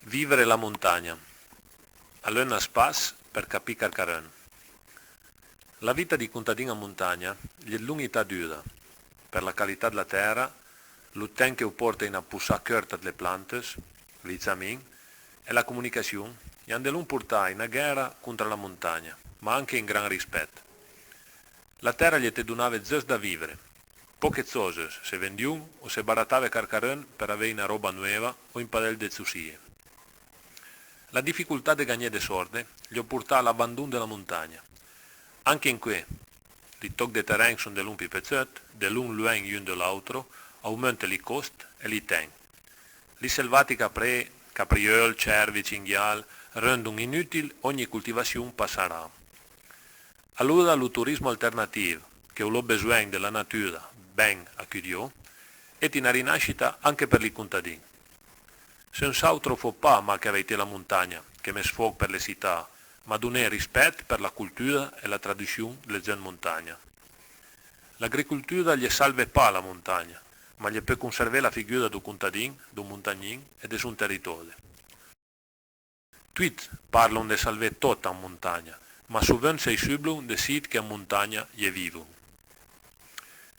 Vivere la montagna. Allora spas per capire carcarën. La vita di contadino a montagna gli è lunghità dura, per la qualità della terra, l'uten che porta in a pussà corta delle piante, l'izzamin, e la comunicazione, gli hanno l'un portare in a guerra contro la montagna, ma anche in gran rispetto. La terra gli te donava zes da vivere, poche cose se vendiun o se barattava carcarën per avere una roba nuova o in padel de zusie. La difficoltà de gagnare de sorde gli ho portato all'abbandono della montagna. Anche in qui, li tocchi de terreni sono dell'un pipezzet, dell'un luen un dell'altro, aumenta li costi e li ten. Li selvati capre, capriol, cervi, cinghial, rendono inutile ogni coltivazione passerà. Allora lo turismo alternativo, che lo bisogno della natura ben acchiudiò, è in rinascita anche per i contadini. Senz'altro fa pas ma che avete la montagna, che mi sfogo per le città, ma non è rispetto per la cultura e la tradizione delle gente montagna. L'agricoltura gli salve pas la montagna, ma gli può conservare la figura del contadino, del montagnin e del suo territorio. Tutti parlano di salvare tutta la montagna, ma sovente si subluno dei siti che a montagna gli vivono.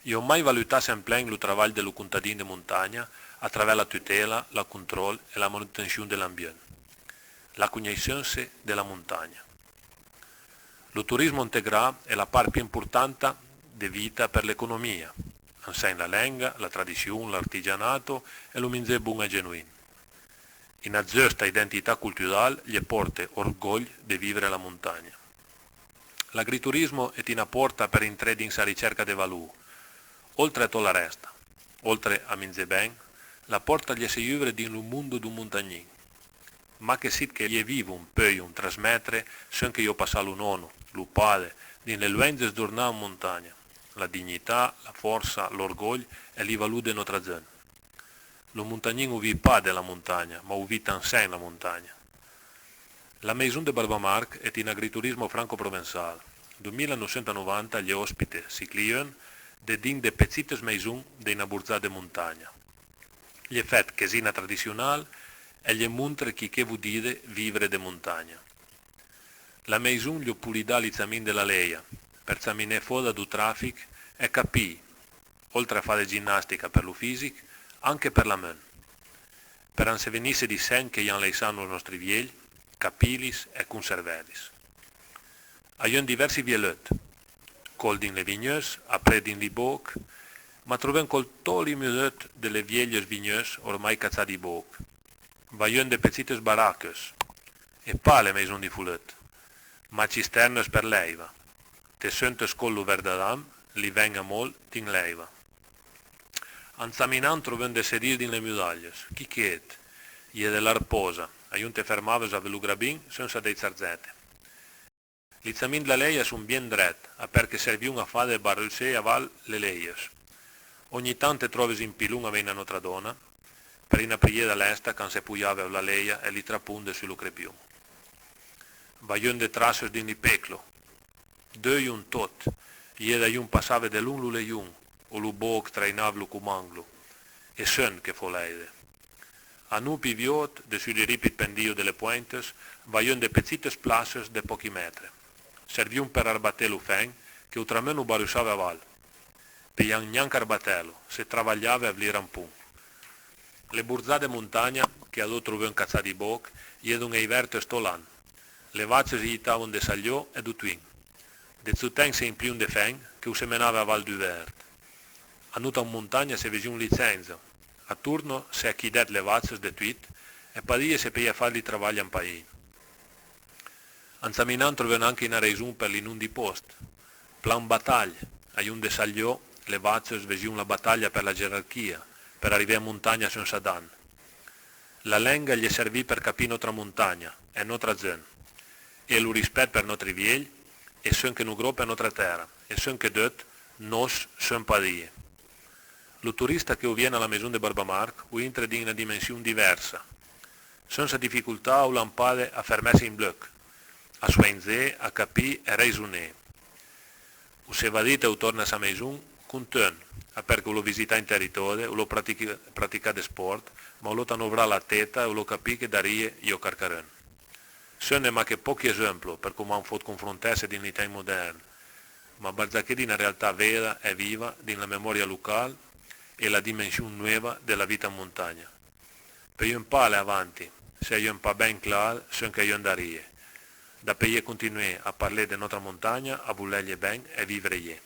Io ho mai valutato sempre il lavoro del contadino di montagna attraverso la tutela, il controllo e la manutenzione dell'ambiente, la conoscenza della montagna. Lo turismo integrato è la parte più importante di vita per l'economia, insegna la lingua, la tradizione, l'artigianato e lo mangiare buono e genuino. In una giusta identità culturale gli porta orgoglio di vivere la montagna. L'agriturismo è una porta per intrare in ricerca di valore. Oltre a tutto il resto, oltre a mangiare bene, la porta gli si apre in un mondo di montagnin. Ma che si che gli vivo un po' un trasmettere, sen che io passato un anno, lo padre, nelle luenze giornate in montagna, la dignità, la forza, l'orgoglio e i valori della nostra gente. Lo montagnin uvi pas della montagna, ma uvi tansen la montagna. La Maison de Barbamarc è in agriturismo franco-provenzale. Nel 1990 gli ospiti si client dedin de petites maisons de inaburzade montagna. Gli effetti casina tradizionale e gli montre chi che vuol dire vivere de montagna. La maison gli pulida l'izzamin della leia, per esaminare fuori du traffico e capì, oltre a fare ginnastica per lo fisico, anche per la mente. Per non se venisse di sen che gli hanno lasciato i nostri viegli, capilis e conserveris. Abbiamo diversi vieletti, col din le vigneuse, après din li boc, ma troviamo col toli musetti delle vieille vigneuse ormai cazzate di boc. Vaglion de petites baraques, e pas le maison di fulet, ma cisternes per l'eiva. Te sentes collo verdadam, li venga mol din l'eiva. Anzaminan troviamo de sedil din le mudaglies, chi chiet, gli è dell'arposa, aiun te fermaves a velugrabin senza dei zarzete. L'izzamin della leia sono ben dret, a perché serviun a fare barrusè a val le leies. Ogni tanto trovi in pilun a vena nostra donna, per una prieda l'esta quando se puiava la leia e li trapunde sullo crepiun. Vaglion de trasses din li peclo, due un tot, gli da un passave de l'un lu leiun, o lu boc trainavlu cu manglu, e sen che fo leide. A nu piviot, de sui ripid pendio delle pointes, vaglion de petites places de pochi metri. Serviun per arbatelo fen, che ultrameno barusava a val. Piglian neanche arbatello, se travagliava a vlire un pun. Le burzate montagna, che ad otro ven cazzati di boc, jedun ei verte stolan. Le vacce si gitavon de sagliò e du twin. De zuten se impliun de fen, che usemenava a val du vert. A nuta in montagna se vesi un licenza. A turno se acchidet le vacce de tuit, e padie se peia farli travaglia un paio. Anzaminan troviamo anche in reison per l'inun di post. Plan battaglia, aiun de sagliò, le vacce svesiun la battaglia per la gerarchia, per arrivare a montagna senza danno. La lenga gli servì per capire nostra montagna e nostra gente, e lo rispetto per nostri viegli, e sen che nu gro per nostra terra, e sen che dot nos sen padie. Lo turista che viene alla Maison de Barbamarc entra in una dimensione diversa, senza difficoltà o lampade a fermarsi in blocco, a soinzè, a capire e raisonner. O se va dite o torna a sa maison, content, a perché lo visita in territorio, o lo pratica de sport, ma lo tanovra la testa e lo capì che darie io carcaren. Sono ma che pochi esempi per come han fatto confrontarsi di unità moderne, ma perché di una realtà vera e viva nella memoria locale e la dimensione nuova della vita in montagna. Per io impare avanti, se io imparo ben chiaro, sono che io andarie, da per io continuare a parlare della nostra montagna, a volergli bene e vivere io.